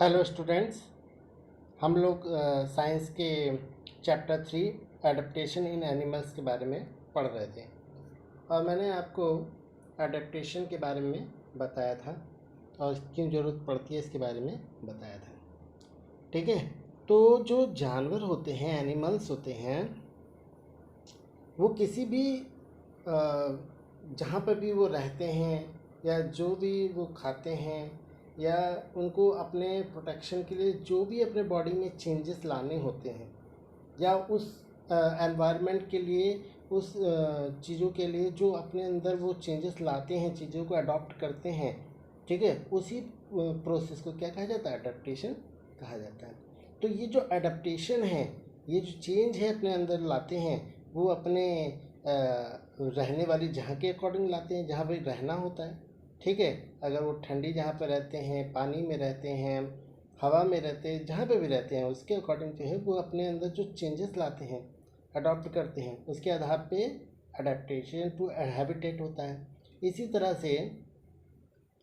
Hello students. हम लोग science के चैप्टर 3 एडेप्टेशन इन एनिमल्स के बारे में पढ़ रहे थे और मैंने आपको एडेप्टेशन के बारे में बताया था और क्यों ज़रूरत पड़ती है इसके बारे में बताया था। ठीक है, तो जो जानवर होते हैं, एनिमल्स होते हैं, वो किसी भी जहाँ पर भी वो रहते हैं या जो भी वो खाते हैं या उनको अपने प्रोटेक्शन के लिए जो भी अपने बॉडी में चेंजेस लाने होते हैं या उस एनवायरनमेंट के लिए, उस चीज़ों के लिए जो अपने अंदर वो चेंजेस लाते हैं, चीज़ों को अडॉप्ट करते हैं, ठीक है, उसी प्रोसेस को क्या कहा जाता है? अडेप्टेशन कहा जाता है। तो ये जो अडेप्टेशन है, ये जो चेंज है अपने अंदर लाते हैं, वो अपने रहने वाली जगह के अकॉर्डिंग लाते हैं, जहाँ पे रहना होता है। ठीक है, अगर वो ठंडी जहाँ पर रहते हैं, पानी में रहते हैं, हवा में रहते हैं, जहाँ पे भी रहते हैं, उसके अकॉर्डिंग जो है वो अपने अंदर जो चेंजेस लाते हैं, अडॉप्ट करते हैं, उसके आधार पे अडेप्टेशन टू हैबिटेट होता है। इसी तरह से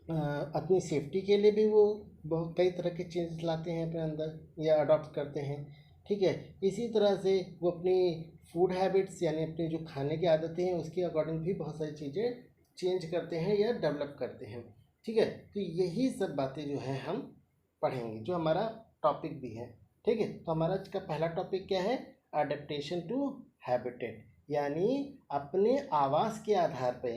अपनी सेफ्टी के लिए भी वो बहुत कई तरह के चेंजेस लाते हैं अपने अंदर या अडॉप्ट करते हैं। ठीक है, इसी तरह से वो अपनी फूड हैबिट्स यानी अपनी जो खाने की आदतें हैं उसके अकॉर्डिंग भी बहुत सारी चीज़ें चेंज करते हैं या डेवलप करते हैं। ठीक है, तो यही सब बातें जो है हम पढ़ेंगे, जो हमारा टॉपिक भी है। ठीक है, तो हमारा आज का पहला टॉपिक क्या है? अडेप्टेशन टू हैबिटेट, यानी अपने आवास के आधार पे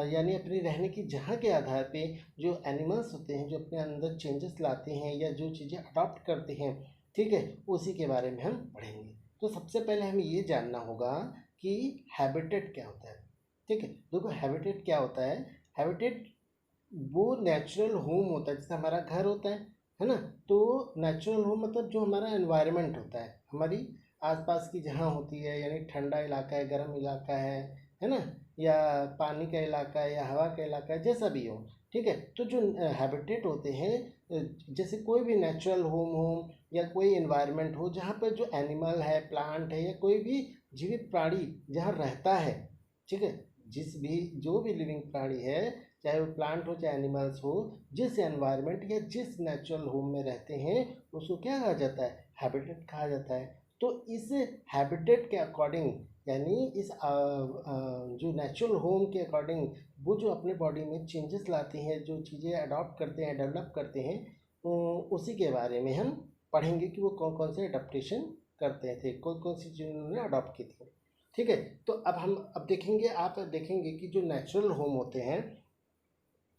यानी अपनी रहने की जगह के आधार पे जो एनिमल्स होते हैं, जो अपने अंदर चेंजेस लाते हैं या जो चीज़ें अडॉप्ट करते हैं, ठीक है, उसी के बारे में हम पढ़ेंगे। तो सबसे पहले हमें ये जानना होगा कि हैबिटेट क्या होता है। ठीक है, देखो हैबिटेट क्या होता है। हैबिटेट वो नेचुरल होम होता है, जैसे हमारा घर होता है ना। तो नेचुरल होम मतलब जो हमारा एनवायरनमेंट होता है, हमारी आसपास की जहाँ होती है, यानी ठंडा इलाका है, गर्म इलाका है ना, या पानी का इलाका है या हवा का इलाका है, जैसा भी हो। ठीक है, तो जो हैबिटेट होते हैं, जैसे कोई भी नेचुरल होम हो या कोई इन्वायरमेंट हो जहाँ पर जो एनिमल है, प्लांट है या कोई भी जीवित प्राणी जहाँ रहता है। ठीक है, जिस भी जो भी लिविंग प्राणी है, चाहे वो प्लांट हो चाहे एनिमल्स हो, जिस एनवायरनमेंट या जिस नेचुरल होम में रहते हैं उसको क्या कहा जाता है? हैबिटेट कहा जाता है। तो इस हैबिटेट के अकॉर्डिंग, यानी इस जो नेचुरल होम के अकॉर्डिंग वो जो अपने बॉडी में चेंजेस लाते हैं, जो चीज़ें अडॉप्ट करते हैं, डेवलप करते हैं, उसी के बारे में हम पढ़ेंगे कि वो कौन कौन से अडप्टेशन करते थे, कौन कौन सी चीज़ें उन्होंने अडॉप्ट की थी। ठीक है, तो अब देखेंगे, आप देखेंगे कि जो नेचुरल होम होते हैं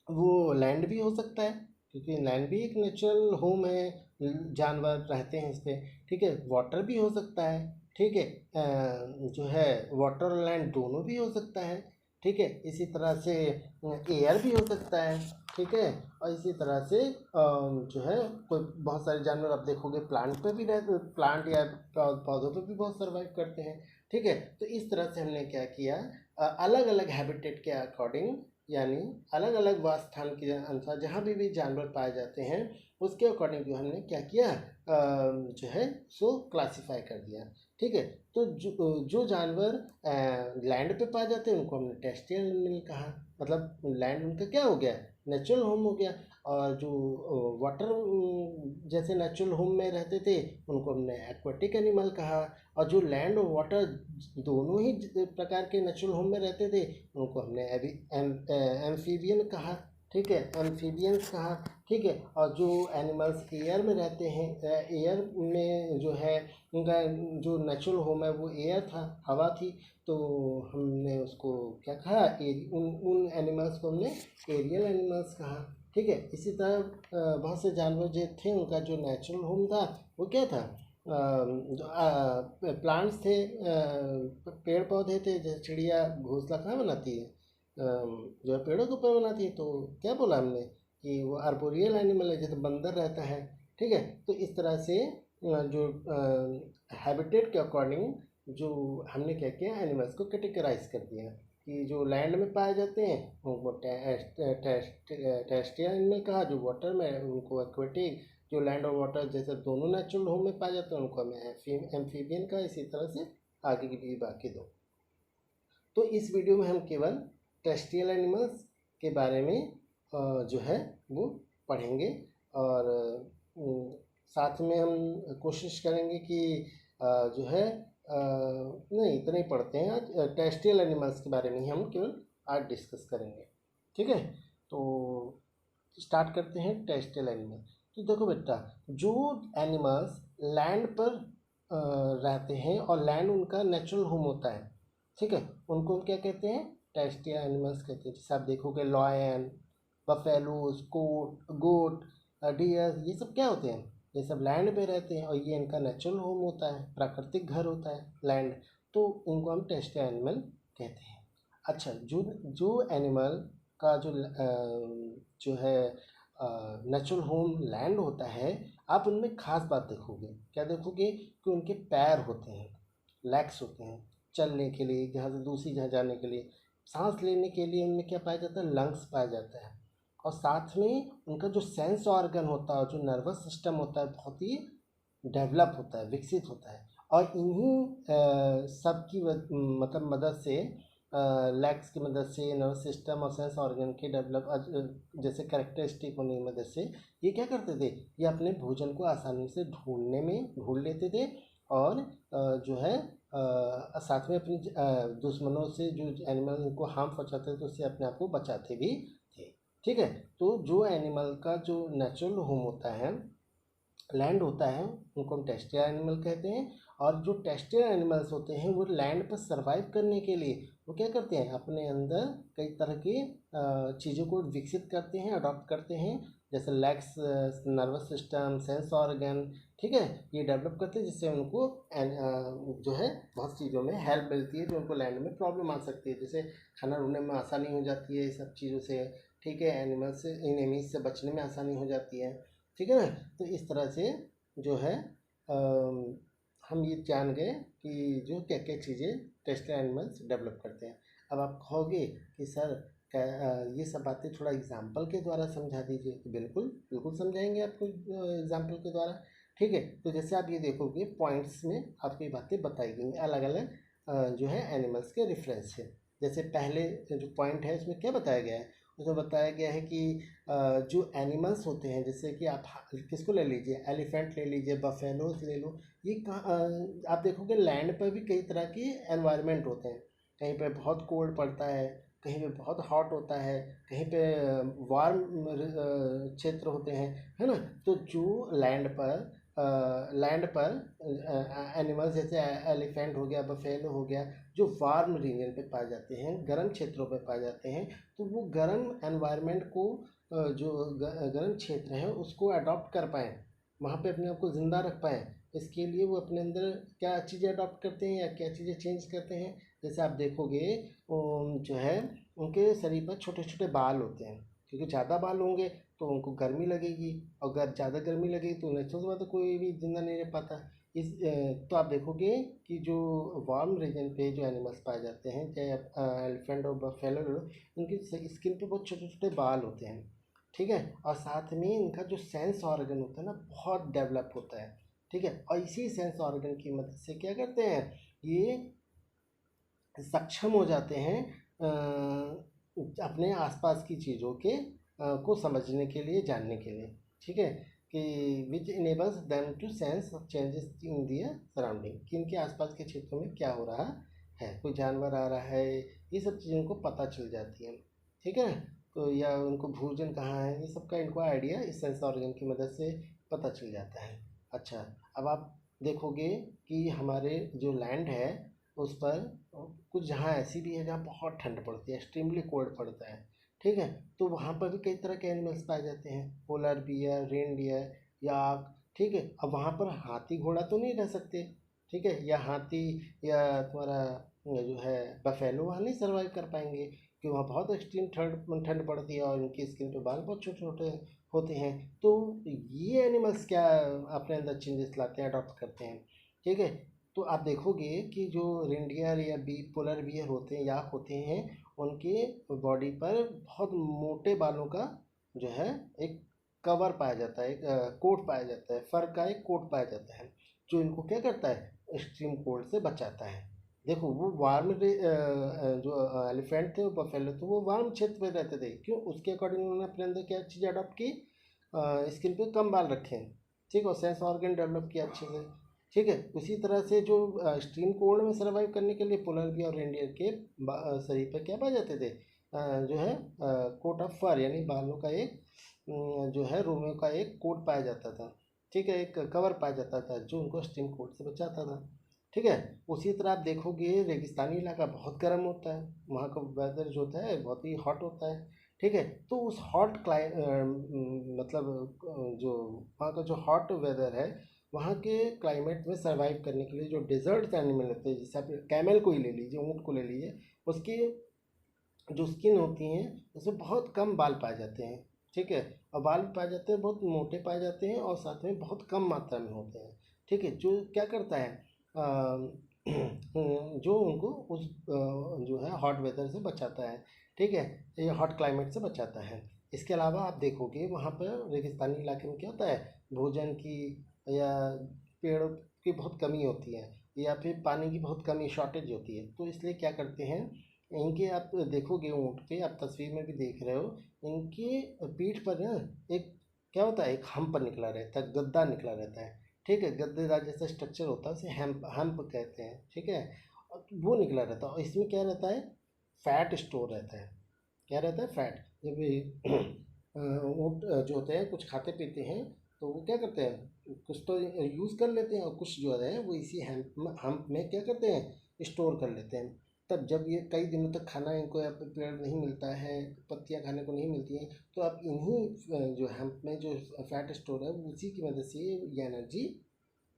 वो लैंड भी हो सकता है, क्योंकि लैंड भी एक नेचुरल होम है, जानवर रहते हैं इस पर। ठीक है, वाटर भी हो सकता है। ठीक है, जो है वाटर और लैंड दोनों भी हो सकता है। ठीक है, इसी तरह से एयर भी हो सकता है। ठीक है, और इसी तरह से जो है कोई बहुत सारे जानवर आप देखोगे प्लांट पे भी रहते, प्लांट या पौधों पे भी बहुत सर्वाइव करते हैं। ठीक है, तो इस तरह से हमने क्या किया, अलग अलग हैबिटेट के अकॉर्डिंग, यानी अलग अलग वासस्थान के अनुसार जहाँ भी जानवर पाए जाते हैं उसके अकॉर्डिंग जो हमने क्या किया, जो है सो क्लासिफाई कर दिया। ठीक है, तो जो जानवर लैंड पे पाए जाते हैं उनको हमने टेरेस्ट्रियल एनिमल कहा, मतलब लैंड उनका क्या हो गया? नेचुरल होम हो गया। और जो वाटर जैसे नेचुरल होम में रहते थे उनको हमने एक्वाटिक एनिमल कहा। और जो लैंड और वाटर दोनों ही प्रकार के नेचुरल होम में रहते थे उनको हमने एम्फीबियन कहा। ठीक है, एम्फीबियंस कहा। ठीक है, और जो एनिमल्स एयर में रहते हैं, एयर में जो है उनका जो नेचुरल होम है वो एयर था, हवा थी, तो हमने उसको क्या कहा, उन एनिमल्स को हमने एरियल एनिमल्स कहा। ठीक है, इसी तरह बहुत से जानवर जो थे उनका जो नेचुरल होम था वो क्या था, जो प्लांट्स थे, पेड़ पौधे थे। जैसे चिड़िया घोंसला कहाँ बनाती है, जो है पेड़ों के ऊपर बनाती है, तो क्या बोला हमने कि वो आर्बोरियल एनिमल है, जैसे बंदर रहता है। ठीक है, तो इस तरह से जो हैबिटेट के अकॉर्डिंग जो हमने क्या किया, एनिमल्स को कैटेगराइज कर दिया कि जो लैंड में पाए जाते हैं उनको टेरेस्ट्रियल एनिमल कहा, जो वाटर में उनको एक्वेटिक, जो लैंड और वाटर जैसे दोनों नेचुरल होम में पाए जाते हैं उनको हमें एम्फीबियन का। इसी तरह से आगे की भी बाकी दो। तो इस वीडियो में हम केवल टेरेस्ट्रियल एनिमल्स के बारे में जो है वो पढ़ेंगे और साथ में हम कोशिश करेंगे कि जो है नहीं इतना ही पढ़ते हैं आज, टेरेस्ट्रियल एनिमल्स के बारे में ही हम केवल आज डिस्कस करेंगे। ठीक है, तो स्टार्ट करते हैं टेरेस्ट्रियल एनिमल। तो देखो बेटा, जो एनिमल्स लैंड पर रहते हैं और लैंड उनका नेचुरल होम होता है, ठीक है, उनको हम क्या कहते हैं, टेरेस्ट्रियल एनिमल्स कहते हैं। जैसे आप देखोगे लॉयन, बफेलोज, गोट, डियर, ये सब क्या होते हैं, ये सब लैंड पे रहते हैं और ये इनका नेचुरल होम होता है, प्राकृतिक घर होता है लैंड, तो इनको हम टेरेस्ट्रियल एनिमल कहते हैं। अच्छा, जो जो एनिमल का जो है नेचुरल होम लैंड होता है, आप उनमें खास बात देखोगे, क्या देखोगे कि उनके पैर होते हैं, लेग्स होते हैं, चलने के लिए, जहाँ से दूसरी जगह जाने के लिए, सांस लेने के लिए उनमें क्या पाया जाता है, लंग्स पाया जाता है। और साथ में उनका जो सेंस ऑर्गन होता है, जो नर्वस सिस्टम होता है, बहुत ही डेवलप होता है, विकसित होता है। और इन्हीं सब की मतलब मदद से, लेग्स की मदद से, नर्वस सिस्टम और सेंस ऑर्गन के डेवलप जैसे कैरेक्टरिस्टिक होने की मदद से ये क्या करते थे, ये अपने भोजन को आसानी से ढूंढ लेते थे। और जो है साथ में अपनी दुश्मनों से, जो एनिमल उनको हार्म पहुँचाते थे, तो उससे अपने आप को बचाते भी थे। ठीक है, तो जो एनिमल का जो नेचुरल होम होता है, लैंड होता है, उनको हम टेरेस्ट्रियल एनिमल कहते हैं। और जो टेरेस्ट्रियल एनिमल्स होते हैं वो लैंड पर सर्वाइव करने के लिए वो क्या करते हैं, अपने अंदर कई तरह की चीज़ों को विकसित करते हैं, अडॉप्ट करते हैं, जैसे legs, nervous system, sense organ, ठीक है, ये डेवलप करते हैं, जिससे उनको जो है बहुत चीज़ों में हेल्प मिलती है, जो उनको लैंड में प्रॉब्लम आ सकती है, जैसे खाना ढूंढने में आसानी हो जाती है, ये सब चीज़ों से, ठीक है, एनिमल से, एनिमीज से बचने में आसानी हो जाती है। ठीक है ना, तो इस तरह से जो है हम ये जान गए कि जो क्या क्या चीज़ें टेरेस्ट्रियल एनिमल्स डेवलप करते हैं। अब आप कहोगे कि सर क्या ये सब बातें थोड़ा एग्जाम्पल के द्वारा समझा दीजिए, तो बिल्कुल बिल्कुल समझाएंगे आपको एग्जाम्पल के द्वारा। ठीक है, तो जैसे आप ये देखोगे पॉइंट्स में आपको ये बातें बताई गई हैं, अलग अलग जो है एनिमल्स के रेफरेंस से। जैसे पहले जो पॉइंट है उसमें क्या बताया गया है, उसमें बताया गया है कि जो एनिमल्स होते हैं, जैसे कि आप किसको ले लीजिए, एलिफेंट ले लीजिए, बफेलोस ले लो, ये कहाँ आप देखोगे लैंड पर भी कई तरह के एनवायरनमेंट होते हैं, कहीं पे बहुत कोल्ड पड़ता है, कहीं पे बहुत हॉट होता है, कहीं पे वार्म क्षेत्र होते हैं, है ना। तो जो लैंड पर एनिमल्स जैसे एलिफेंट हो गया, बफेलो हो गया, जो वार्म रीजन पे पाए जाते हैं, गर्म क्षेत्रों पे पाए जाते हैं, तो वो गर्म एनवायरनमेंट को जो गर्म क्षेत्र है उसको अडॉप्ट कर पाएँ, वहाँ पे अपने आप को ज़िंदा रख पाएँ, इसके लिए वो अपने अंदर क्या चीज़ें अडॉप्ट करते हैं या क्या चीज़ें चेंज करते हैं। जैसे आप देखोगे जो है उनके शरीर पर छोटे छोटे बाल होते हैं, क्योंकि ज़्यादा बाल होंगे तो उनको गर्मी लगेगी, और अगर ज़्यादा गर्मी लगेगी तो नेचुरल बात है कोई भी जिंदा नहीं रह पाता। तो आप देखोगे कि जो वार्म रीजन पे जो एनिमल्स पाए जाते हैं, चाहे एलिफेंट और बफेलो, उनकी स्किन पे बहुत छोटे छोटे बाल होते हैं। ठीक है, और साथ में इनका जो सेंस ऑर्गन होता है ना, बहुत डेवलप होता है। ठीक है, और इसी सेंस ऑर्गन की मदद से क्या करते हैं, ये सक्षम हो जाते हैं अपने आसपास की चीज़ों के को समझने के लिए, जानने के लिए। ठीक है, कि which enables them to sense changes in their surrounding, कि इनके आसपास के क्षेत्रों में क्या हो रहा है, कोई जानवर आ रहा है, ये सब चीज़ें इनको पता चल जाती हैं। ठीक है, तो या उनको भोजन कहाँ है, ये सब का इनको आइडिया इस सेंस ऑर्गन की मदद से पता चल जाता है। अच्छा, अब आप देखोगे कि हमारे जो लैंड है उस पर कुछ जहाँ ऐसी भी है जहाँ बहुत ठंड पड़ती है, एक्सट्रीमली कोल्ड पड़ता है। ठीक है, तो वहाँ पर भी कई तरह के एनिमल्स पाए जाते हैं, पोलर बियर, रेनडियर, याक। ठीक है, अब वहाँ पर हाथी घोड़ा तो नहीं रह सकते, ठीक है, या हाथी या तुम्हारा जो है बफेलो वहाँ नहीं सर्वाइव कर पाएंगे, क्योंकि वहाँ बहुत एक्सट्रीम ठंड ठंड पड़ती है और इनकी स्किन पे बाल बहुत छोटे छोटे होते हैं। तो ये एनिमल्स क्या अपने अंदर चेंजेस लाते हैं, अडॉप्ट करते हैं। ठीक है, तो आप देखोगे कि जो रेंडियर या पोलर बियर होते हैं, याक होते हैं, उनके बॉडी पर बहुत मोटे बालों का जो है एक कवर पाया जाता है, एक कोट पाया जाता है, फर का एक कोट पाया जाता है, जो इनको क्या करता है, एक्सट्रीम कोल्ड से बचाता है। देखो वो जो एलिफेंट थे, वो बफेलो थे, वो वार्म क्षेत्र में रहते थे, क्यों, उसके अकॉर्डिंग उन्होंने अपने अंदर क्या चीज़ अडॉप्ट की, स्किन पे कम बाल रखे हैं, ठीक, और सेंस ऑर्गन डेवलप किया अच्छे से, ठीक है। उसी तरह से जो एक्सट्रीम कोल्ड में सर्वाइव करने के लिए पोलर बियर और रेंडियर के शरीर पर क्या पाए जाते थे, जो है कोट ऑफ फर यानी बालों का एक जो है रोमों का एक कोट पाया जाता था, ठीक है, एक कवर पाया जाता था जो उनको एक्सट्रीम कोल्ड से बचाता था, ठीक है। उसी तरह आप देखोगे रेगिस्तानी इलाका बहुत गर्म होता है, वहाँ का वेदर जो होता है बहुत ही हॉट होता है, ठीक है। तो उस हॉट मतलब जो वहाँ का जो हॉट वेदर है, वहाँ के क्लाइमेट में सर्वाइव करने के लिए जो डेजर्ट एनिमल होते हैं, जैसे आप कैमल को ही ले लीजिए, ऊँट को ले लीजिए, उसकी जो स्किन होती हैं उसमें बहुत कम बाल पाए जाते हैं, ठीक है। और बाल पाए जाते हैं बहुत मोटे पाए जाते हैं और साथ में बहुत कम मात्रा में होते हैं, ठीक है। जो क्या करता है जो उनको उस जो है हॉट वेदर से बचाता है, ठीक है, ये हॉट क्लाइमेट से बचाता है। इसके अलावा आप देखोगे वहाँ पर रेगिस्तानी इलाके में क्या होता है, भोजन की या पेड़ों की बहुत कमी होती है या फिर पानी की बहुत कमी शॉर्टेज होती है, तो इसलिए क्या करते हैं, इनके आप देखोगे ऊँट पे, आप तस्वीर में भी देख रहे हो, इनकी पीठ पर ना एक क्या होता है, एक हम्प निकला रहता है, गद्दा निकला रहता है, ठीक है, गद्देदार जैसा स्ट्रक्चर होता है उसे हेम्प हम्प कहते हैं, ठीक है। और वो निकला रहता है और इसमें क्या रहता है, फैट स्टोर रहता है, क्या रहता है, फैट। जब ये ऊँट जो होते हैं कुछ खाते पीते हैं तो वो क्या करते हैं, कुछ तो यूज़ कर लेते हैं और कुछ जो है वो इसी हम्प में क्या करते हैं, स्टोर कर लेते हैं। तब जब ये कई दिनों तक खाना इनको या पेड़ नहीं मिलता है, पत्तियाँ खाने को नहीं मिलती हैं, तो आप इन्हीं जो हेम्प में जो फैट स्टोर है उसी की मदद से ये एनर्जी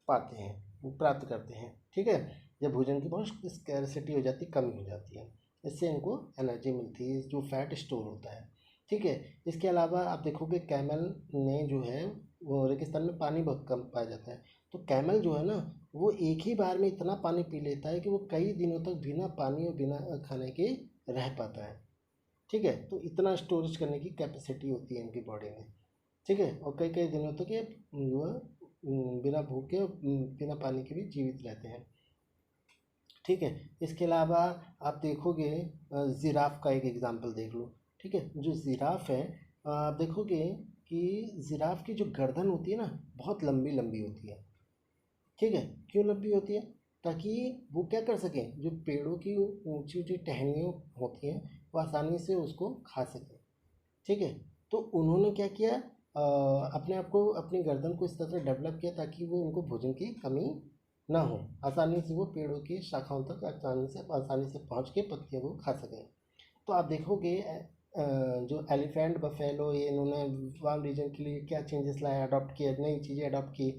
पाते हैं, वो प्राप्त करते हैं, ठीक है। जब भोजन की बहुत स्कैरसिटी हो जाती है, कमी हो जाती है, इससे इनको एनर्जी मिलती है जो फैट स्टोर होता है, ठीक है। इसके अलावा आप देखोगे कैमल में जो है वो रेगिस्तान में पानी बहुत कम पाया जाता है, तो कैमल जो है ना वो एक ही बार में इतना पानी पी लेता है कि वो कई दिनों तक बिना पानी और बिना खाने के रह पाता है, ठीक है। तो इतना स्टोरेज करने की कैपेसिटी होती है इनकी बॉडी में, ठीक है। और कई कई दिनों तक ये जो है बिना भूखे और बिना पानी के भी जीवित रहते हैं, ठीक है। इसके अलावा आप देखोगे जिराफ का एक एग्जांपल देख लो, ठीक है। जो जिराफ है आप देखोगे कि जिराफ की जो गर्दन होती है ना बहुत लंबी लंबी होती है, ठीक है। क्यों लंबी होती है, ताकि वो क्या कर सकें, जो पेड़ों की ऊंची ऊंची टहनियाँ होती हैं वो आसानी से उसको खा सकें, ठीक है। तो उन्होंने क्या किया, अपने आप को अपनी गर्दन को इस तरह से डेवलप किया ताकि वो उनको भोजन की कमी ना हो, आसानी से वो पेड़ों की शाखाओं तक आसानी से पहुंच के पत्तियों को खा सकें। तो आप देखोगे जो एलिफेंट बफेलो ये इन्होंने वार्म रीजन के लिए क्या चेंजेस लाए, अडॉप्ट किए, नई चीज़ें अडॉप्ट की,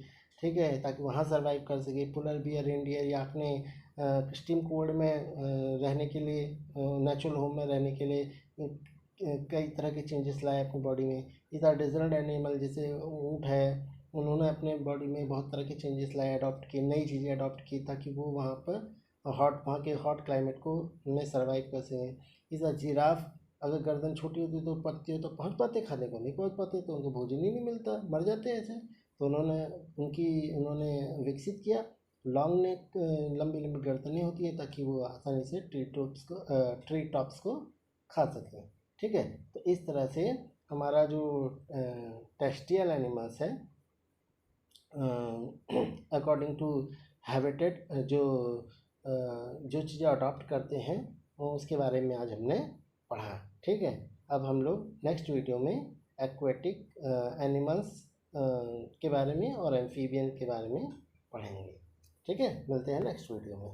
ठीक है, ताकि वहाँ सर्वाइव कर सके। पोलर बियर रेनडियर या अपने एक्सट्रीम कोल्ड में रहने के लिए, नेचुरल होम में रहने के लिए कई तरह के चेंजेस लाए अपनी बॉडी में। इस आर डेजर्ट एनिमल जैसे ऊँट है, उन्होंने अपने बॉडी में बहुत तरह के चेंजेस लाए, अडॉप्ट किए, नई चीज़ें अडॉप्ट की ताकि वो वहाँ पर वहाँ के हॉट क्लाइमेट को में सर्वाइव कर सकें। इस जिराफ अगर गर्दन छोटी होती तो पत्ती हो तो पहुँच पाते, खाने को नहीं पहुँच पाते तो उनको भोजन ही नहीं मिलता, मर जाते ऐसे। तो उन्होंने विकसित किया लॉन्ग नेक, लंबी लंबी गर्दनें होती है ताकि वो आसानी से ट्री टॉप्स को खा सकें, ठीक है। तो इस तरह से हमारा जो टेरेस्ट्रियल एनिमल्स है अकॉर्डिंग टू हैबिटेट जो चीज़ें अडॉप्ट करते हैं उसके बारे में आज हमने पढ़ा, ठीक है। अब हम लोग नेक्स्ट वीडियो में एक्वेटिक एनिमल्स के बारे में और एम्फीबियन के बारे में पढ़ेंगे, ठीक है। मिलते हैं नेक्स्ट वीडियो में।